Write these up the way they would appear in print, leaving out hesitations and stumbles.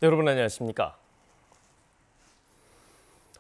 여러분 안녕하십니까?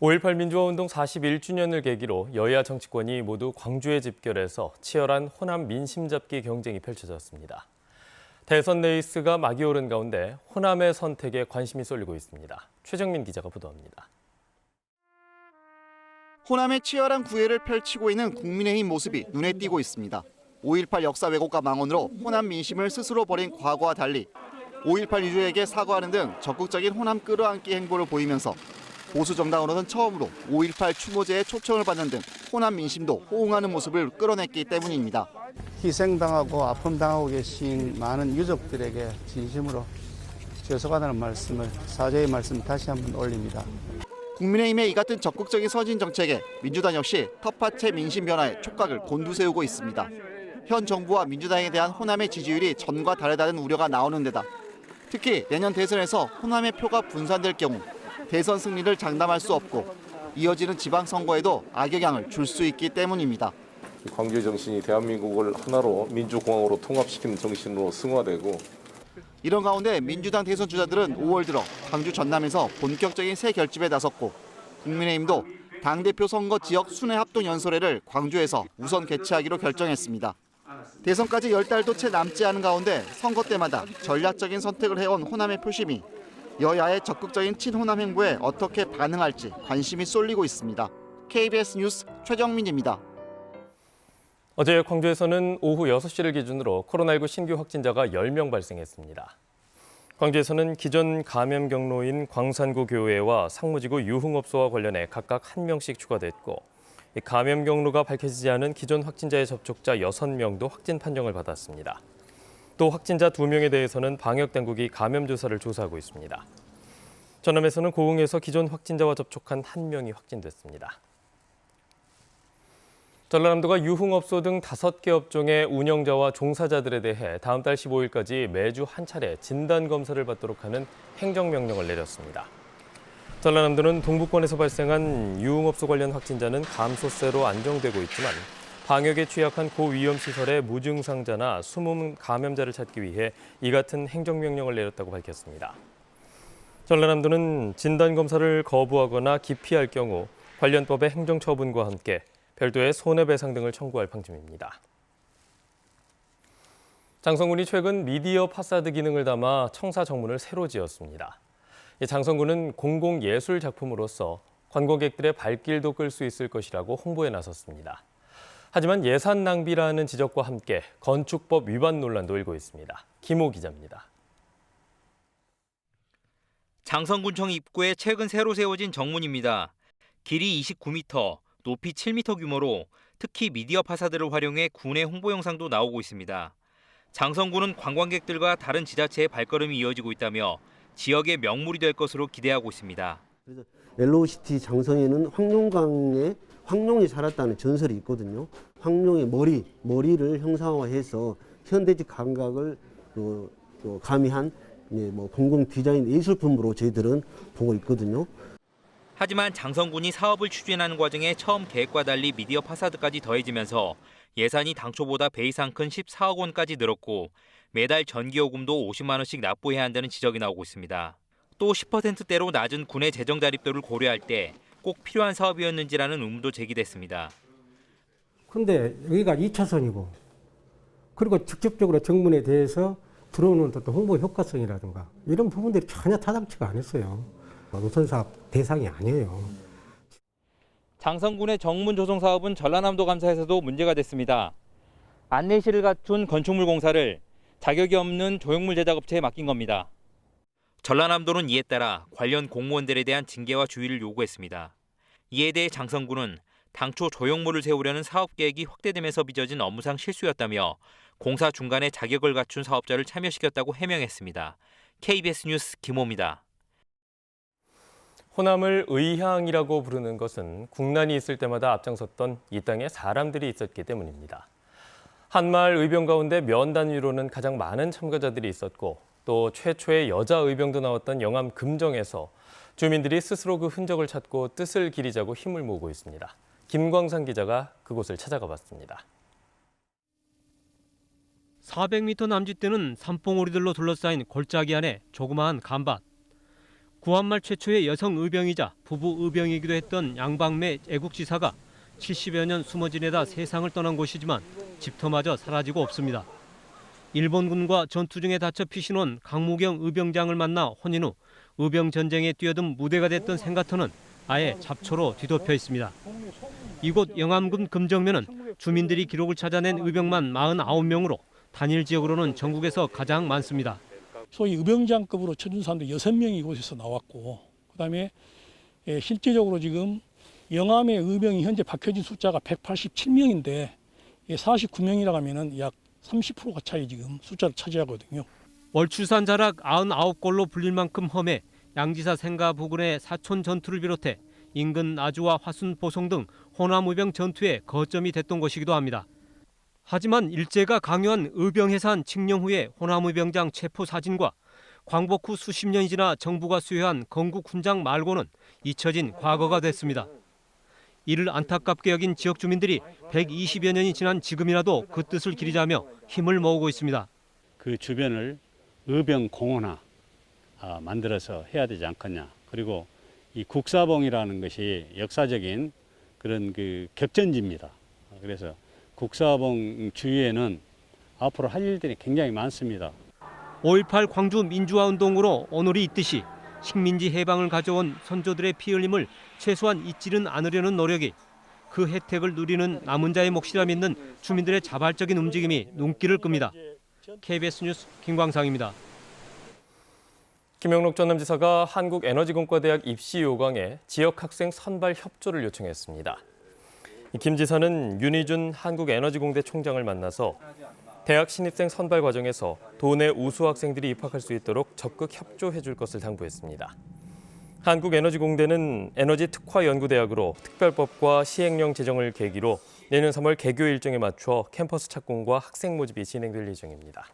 5.18 민주화운동 41주년을 계기로 여야 정치권이 모두 광주에 집결해서 치열한 호남 민심 잡기 경쟁이 펼쳐졌습니다. 대선 레이스가 막이 오른 가운데 호남의 선택에 관심이 쏠리고 있습니다. 최정민 기자가 보도합니다. 호남의 치열한 구애를 펼치고 있는 국민의힘 모습이 눈에 띄고 있습니다. 5.18 역사 왜곡과 망언으로 호남 민심을 스스로 버린 과거와 달리 5.18 유족에게 사과하는 등 적극적인 호남 끌어안기 행보를 보이면서 보수 정당으로는 처음으로 5.18 추모제에 초청을 받는 등 호남 민심도 호응하는 모습을 끌어냈기 때문입니다. 희생당하고 아픔당하고 계신 많은 유족들에게 진심으로 죄송하다는 말씀을, 사죄의 말씀을 다시 한번 올립니다. 국민의힘의 이 같은 적극적인 서진 정책에 민주당 역시 텃밭의 민심 변화에 촉각을 곤두세우고 있습니다. 현 정부와 민주당에 대한 호남의 지지율이 전과 다르다는 우려가 나오는 데다 특히 내년 대선에서 호남의 표가 분산될 경우 대선 승리를 장담할 수 없고 이어지는 지방선거에도 악영향을 줄 수 있기 때문입니다. 광주의 정신이 대한민국을 하나로 민주공화국으로 통합시키는 정신으로 승화되고 이런 가운데 민주당 대선 주자들은 5월 들어 광주 전남에서 본격적인 새 결집에 나섰고 국민의힘도 당대표 선거 지역 순회 합동 연설회를 광주에서 우선 개최하기로 결정했습니다. 대선까지 10달도 채 남지 않은 가운데 선거 때마다 전략적인 선택을 해온 호남의 표심이 여야의 적극적인 친호남 행보에 어떻게 반응할지 관심이 쏠리고 있습니다. KBS 뉴스 최정민입니다. 어제 광주에서는 오후 6시를 기준으로 코로나19 신규 확진자가 10명 발생했습니다. 광주에서는 기존 감염 경로인 광산구 교회와 상무지구 유흥업소와 관련해 각각 1명씩 추가됐고 감염 경로가 밝혀지지 않은 기존 확진자의 접촉자 6명도 확진 판정을 받았습니다. 또 확진자 2명에 대해서는 방역당국이 감염 조사를 조사하고 있습니다. 전남에서는 고흥에서 기존 확진자와 접촉한 1명이 확진됐습니다. 전라남도가 유흥업소 등 5개 업종의 운영자와 종사자들에 대해 다음 달 15일까지 매주 한 차례 진단검사를 받도록 하는 행정명령을 내렸습니다. 전라남도는 동부권에서 발생한 유흥업소 관련 확진자는 감소세로 안정되고 있지만 방역에 취약한 고위험시설의 무증상자나 숨은 감염자를 찾기 위해 이 같은 행정명령을 내렸다고 밝혔습니다. 전라남도는 진단검사를 거부하거나 기피할 경우 관련 법의 행정처분과 함께 별도의 손해배상 등을 청구할 방침입니다. 장성군이 최근 미디어 파사드 기능을 담아 청사 정문을 새로 지었습니다. 장성군은 공공예술 작품으로서 관광객들의 발길도 끌 수 있을 것이라고 홍보에 나섰습니다. 하지만 예산 낭비라는 지적과 함께 건축법 위반 논란도 일고 있습니다. 김호 기자입니다. 장성군청 입구에 최근 새로 세워진 정문입니다. 길이 29m, 높이 7m 규모로 특히 미디어 파사드를 활용해 군의 홍보 영상도 나오고 있습니다. 장성군은 관광객들과 다른 지자체의 발걸음이 이어지고 있다며 지역의 명물이 될 것으로 기대하고 있습니다. 그래서 옐로우시티 장성에는 황룡이 살았다는 전설이 있거든요. 황룡의 머리를 형상화해서 현대적 감각을 가미한 공공 디자인 예술품으로 저희들은 보고 있거든요. 하지만 장성군이 사업을 추진하는 과정에 처음 계획과 달리 미디어 파사드까지 더해지면서 예산이 당초보다 배 이상 큰 14억 원까지 늘었고 매달 전기요금도 50만 원씩 납부해야 한다는 지적이 나오고 있습니다. 또 10%대로 낮은 군의 재정 자립도를 고려할 때 꼭 필요한 사업이었는지라는 의문도 제기됐습니다. 근데 여기가 2차선이고 그리고 직접적으로 정문에 대해서 들어오는 어떤 홍보 효과성이라든가 이런 부분들이 전혀 타당치가 않았어요. 노선 사업 대상이 아니에요. 장성군의 정문 조성 사업은 전라남도 감사에서도 문제가 됐습니다. 안내실을 갖춘 건축물 공사를 자격이 없는 조형물 제작업체에 맡긴 겁니다. 전라남도는 이에 따라 관련 공무원들에 대한 징계와 주의를 요구했습니다. 이에 대해 장성군은 당초 조형물을 세우려는 사업 계획이 확대되면서 빚어진 업무상 실수였다며 공사 중간에 자격을 갖춘 사업자를 참여시켰다고 해명했습니다. KBS 뉴스 김호입니다. 호남을 의향이라고 부르는 것은 국난이 있을 때마다 앞장섰던 이 땅에 사람들이 있었기 때문입니다. 한마을 의병 가운데 면 단위로는 가장 많은 참가자들이 있었고 또 최초의 여자 의병도 나왔던 영암 금정에서 주민들이 스스로 그 흔적을 찾고 뜻을 기리자고 힘을 모으고 있습니다. 김광상 기자가 그곳을 찾아가 봤습니다. 400m 남짓되는 산봉우리들로 둘러싸인 골짜기 안에 조그마한 간밭. 구한말 최초의 여성 의병이자 부부 의병이기도 했던 양방매 애국지사가 70여 년 숨어 지내다 세상을 떠난 곳이지만 집터마저 사라지고 없습니다. 일본군과 전투 중에 다쳐 피신온 강무경 의병장을 만나 혼인 후 의병 전쟁에 뛰어든 무대가 됐던 생가터는 아예 잡초로 뒤덮여 있습니다. 이곳 영암군 금정면은 주민들이 기록을 찾아낸 의병만 49명으로 단일 지역으로는 전국에서 가장 많습니다. 소위 의병장급으로 쳐준 사람들 6명이 이곳에서 나왔고, 그다음에 실제적으로 지금 영암의 의병이 현재 박혀진 숫자가 187명인데 49명이라고 하면은 약 30%가 차이 지금 숫자를 차지하거든요. 월추산 자락 99골로 불릴 만큼 험해 양지사 생가 부근의 사촌 전투를 비롯해 인근 나주와 화순 보송 등 호남 의병 전투의 거점이 됐던 곳이기도 합니다. 하지만 일제가 강요한 의병 해산 칙령 후에 호남 의병장 체포 사진과 광복 후 수십 년이 지나 정부가 수여한 건국 훈장 말고는 잊혀진 과거가 됐습니다. 이를 안타깝게 여긴 지역 주민들이 120여 년이 지난 지금이라도 그 뜻을 기리자며 힘을 모으고 있습니다. 그 주변을 의병 공원화 만들어서 해야 되지 않겠냐. 그리고 이 국사봉이라는 것이 역사적인 그런 그 격전지입니다. 그래서 국사봉 주위에는 앞으로 할 일들이 굉장히 많습니다. 5.18 광주 민주화운동으로 오늘이 있듯이 식민지 해방을 가져온 선조들의 피 흘림을 최소한 잊지는 않으려는 노력이 그 혜택을 누리는 남은 자의 몫이라 믿는 주민들의 자발적인 움직임이 눈길을 끕니다. KBS 뉴스 김광상입니다. 김영록 전남지사가 한국에너지공과대학 입시 요강에 지역 학생 선발 협조를 요청했습니다. 김 지사는 윤희준 한국에너지공대 총장을 만나서 대학 신입생 선발 과정에서 도내 우수 학생들이 입학할 수 있도록 적극 협조해 줄 것을 당부했습니다. 한국에너지공대는 에너지 특화 연구대학으로 특별법과 시행령 제정을 계기로 내년 3월 개교 일정에 맞춰 캠퍼스 착공과 학생 모집이 진행될 예정입니다.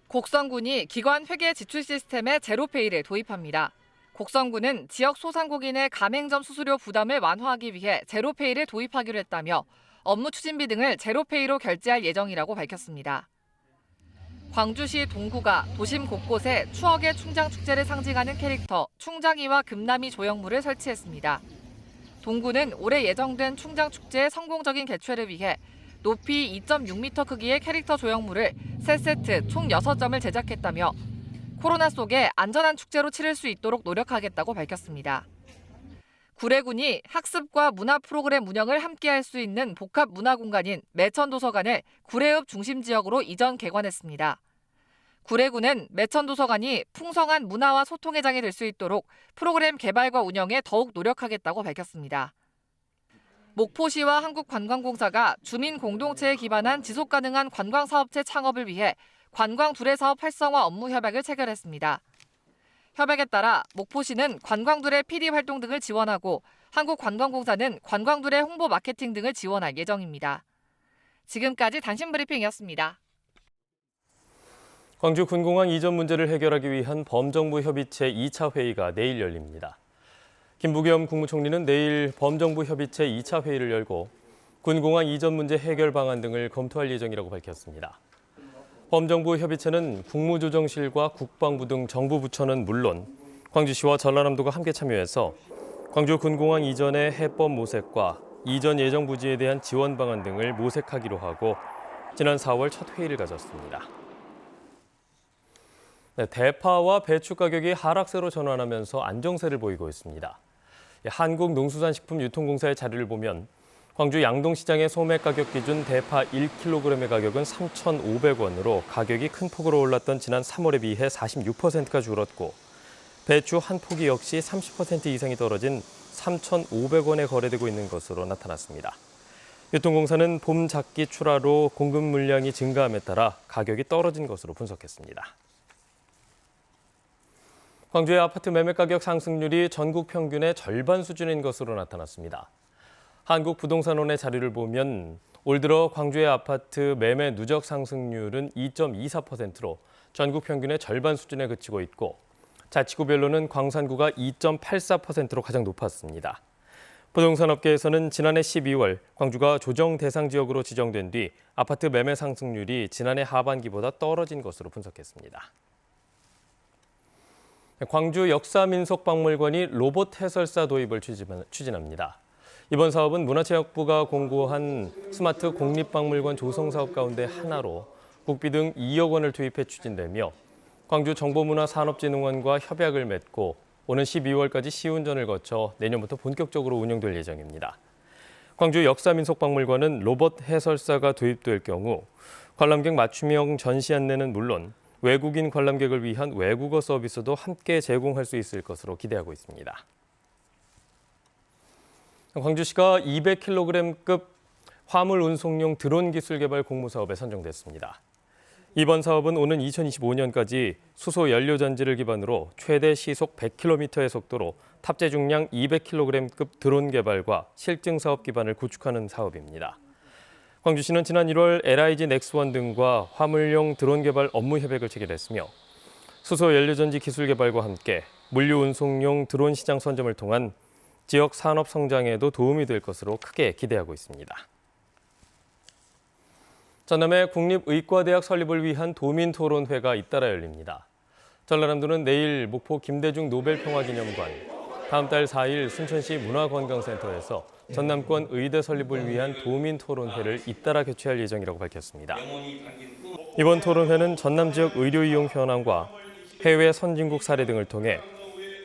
곡성군이 기관 회계 지출 시스템에 제로페이를 도입합니다. 곡성군은 지역 소상공인의 가맹점 수수료 부담을 완화하기 위해 제로페이를 도입하기로 했다며 업무 추진비 등을 제로페이로 결제할 예정이라고 밝혔습니다. 광주시 동구가 도심 곳곳에 추억의 충장축제를 상징하는 캐릭터 충장이와 금남이 조형물을 설치했습니다. 동구는 올해 예정된 충장축제의 성공적인 개최를 위해 높이 2.6m 크기의 캐릭터 조형물을 3세트 총 6점을 제작했다며 코로나 속에 안전한 축제로 치를 수 있도록 노력하겠다고 밝혔습니다. 구례군이 학습과 문화 프로그램 운영을 함께할 수 있는 복합 문화 공간인 매천도서관을 구례읍 중심 지역으로 이전 개관했습니다. 구례군은 매천도서관이 풍성한 문화와 소통의 장이 될 수 있도록 프로그램 개발과 운영에 더욱 노력하겠다고 밝혔습니다. 목포시와 한국관광공사가 주민 공동체에 기반한 지속가능한 관광사업체 창업을 위해 관광 두레사업 활성화 업무 협약을 체결했습니다. 협약에 따라 목포시는 관광두레 PD 활동 등을 지원하고 한국관광공사는 관광두레 홍보 마케팅 등을 지원할 예정입니다. 지금까지 단신브리핑이었습니다. 광주 군공항 이전 문제를 해결하기 위한 범정부 협의체 2차 회의가 내일 열립니다. 김부겸 국무총리는 내일 범정부 협의체 2차 회의를 열고 군공항 이전 문제 해결 방안 등을 검토할 예정이라고 밝혔습니다. 범정부 협의체는 국무조정실과 국방부 등 정부 부처는 물론 광주시와 전라남도가 함께 참여해서 광주 군공항 이전의 해법 모색과 이전 예정 부지에 대한 지원 방안 등을 모색하기로 하고 지난 4월 첫 회의를 가졌습니다. 대파와 배추 가격이 하락세로 전환하면서 안정세를 보이고 있습니다. 한국농수산식품유통공사의 자료를 보면 광주 양동시장의 소매 가격 기준 대파 1kg의 가격은 3,500원으로 가격이 큰 폭으로 올랐던 지난 3월에 비해 46%가 줄었고 배추 한 포기 역시 30% 이상이 떨어진 3,500원에 거래되고 있는 것으로 나타났습니다. 유통공사는 봄 작기 출하로 공급 물량이 증가함에 따라 가격이 떨어진 것으로 분석했습니다. 광주의 아파트 매매 가격 상승률이 전국 평균의 절반 수준인 것으로 나타났습니다. 한국부동산원의 자료를 보면 올 들어 광주의 아파트 매매 누적 상승률은 2.24%로 전국 평균의 절반 수준에 그치고 있고 자치구별로는 광산구가 2.84%로 가장 높았습니다. 부동산 업계에서는 지난해 12월 광주가 조정 대상 지역으로 지정된 뒤 아파트 매매 상승률이 지난해 하반기보다 떨어진 것으로 분석했습니다. 광주 역사민속박물관이 로봇 해설사 도입을 추진합니다. 이번 사업은 문화체육부가 공고한 스마트 공립박물관 조성 사업 가운데 하나로 국비 등 2억 원을 투입해 추진되며 광주 정보문화산업진흥원과 협약을 맺고 오는 12월까지 시운전을 거쳐 내년부터 본격적으로 운영될 예정입니다. 광주 역사민속박물관은 로봇 해설사가 도입될 경우 관람객 맞춤형 전시 안내는 물론 외국인 관람객을 위한 외국어 서비스도 함께 제공할 수 있을 것으로 기대하고 있습니다. 광주시가 200kg급 화물 운송용 드론 기술 개발 공모사업에 선정됐습니다. 이번 사업은 오는 2025년까지 수소 연료 전지를 기반으로 최대 시속 100km의 속도로 탑재 중량 200kg급 드론 개발과 실증 사업 기반을 구축하는 사업입니다. 광주시는 지난 1월 LIG 넥스원 등과 화물용 드론 개발 업무 협약을 체결했으며 수소 연료 전지 기술 개발과 함께 물류 운송용 드론 시장 선점을 통한 지역 산업 성장에도 도움이 될 것으로 크게 기대하고 있습니다. 전남의 국립의과대학 설립을 위한 도민토론회가 잇따라 열립니다. 전라남도는 내일 목포 김대중 노벨평화기념관, 다음 달 4일 순천시 문화관광센터에서 전남권 의대 설립을 위한 도민토론회를 잇따라 개최할 예정이라고 밝혔습니다. 이번 토론회는 전남 지역 의료 이용 현황과 해외 선진국 사례 등을 통해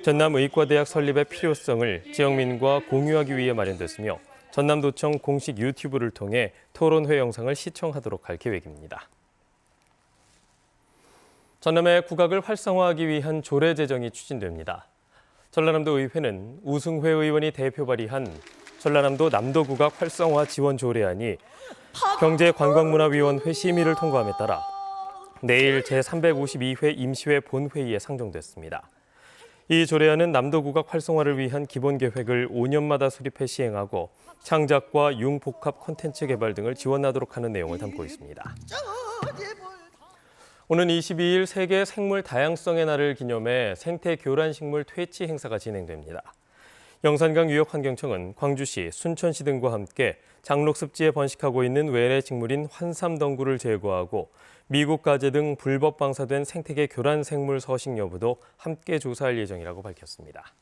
전남의과대학 설립의 필요성을 지역민과 공유하기 위해 마련됐으며 전남도청 공식 유튜브를 통해 토론회 영상을 시청하도록 할 계획입니다. 전남의 국악을 활성화하기 위한 조례 제정이 추진됩니다. 전라남도 의회는 우승회 의원이 대표 발의한 전라남도 남도국악 활성화 지원 조례안이 경제관광문화위원회 심의를 통과함에 따라 내일 제352회 임시회 본회의에 상정됐습니다. 이 조례안은 남도국악 활성화를 위한 기본계획을 5년마다 수립해 시행하고 창작과 융복합 콘텐츠 개발 등을 지원하도록 하는 내용을 담고 있습니다. 오는 22일 세계 생물 다양성의 날을 기념해 생태교란식물 퇴치 행사가 진행됩니다. 영산강 유역환경청은 광주시, 순천시 등과 함께 장록습지에 번식하고 있는 외래 식물인 환삼덩굴을 제거하고 미국 가재 등 불법 방사된 생태계 교란 생물 서식 여부도 함께 조사할 예정이라고 밝혔습니다.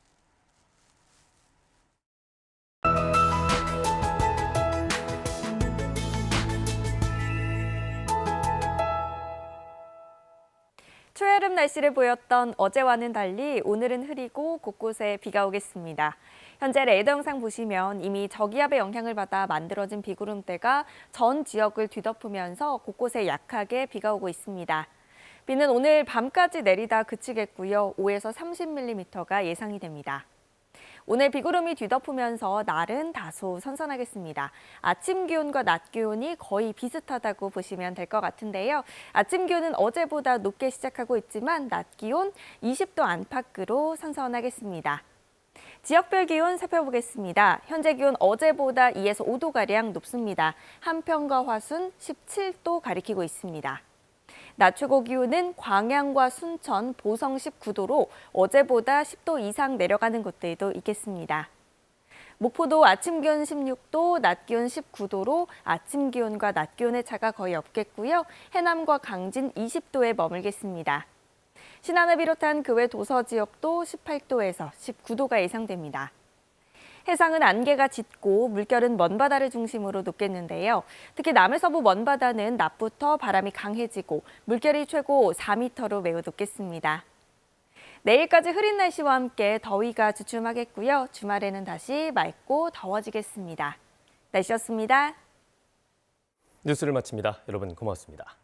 초여름 날씨를 보였던 어제와는 달리 오늘은 흐리고 곳곳에 비가 오겠습니다. 현재 레이더 영상 보시면 이미 저기압의 영향을 받아 만들어진 비구름대가 전 지역을 뒤덮으면서 곳곳에 약하게 비가 오고 있습니다. 비는 오늘 밤까지 내리다 그치겠고요. 5에서 30mm가 예상이 됩니다. 오늘 비구름이 뒤덮으면서 날은 다소 선선하겠습니다. 아침 기온과 낮 기온이 거의 비슷하다고 보시면 될 것 같은데요. 아침 기온은 어제보다 높게 시작하고 있지만 낮 기온 20도 안팎으로 선선하겠습니다. 지역별 기온 살펴보겠습니다. 현재 기온 어제보다 2에서 5도가량 높습니다. 한평과 화순 17도 가리키고 있습니다. 낮 최고 기온은 광양과 순천, 보성 19도로 어제보다 10도 이상 내려가는 곳들도 있겠습니다. 목포도 아침 기온 16도, 낮 기온 19도로 아침 기온과 낮 기온의 차가 거의 없겠고요. 해남과 강진 20도에 머물겠습니다. 신안을 비롯한 그 외 도서 지역도 18도에서 19도가 예상됩니다. 해상은 안개가 짙고 물결은 먼바다를 중심으로 높겠는데요. 특히 남해서부 먼바다는 낮부터 바람이 강해지고 물결이 최고 4m로 매우 높겠습니다. 내일까지 흐린 날씨와 함께 더위가 주춤하겠고요. 주말에는 다시 맑고 더워지겠습니다. 날씨였습니다. 뉴스를 마칩니다. 여러분 고맙습니다.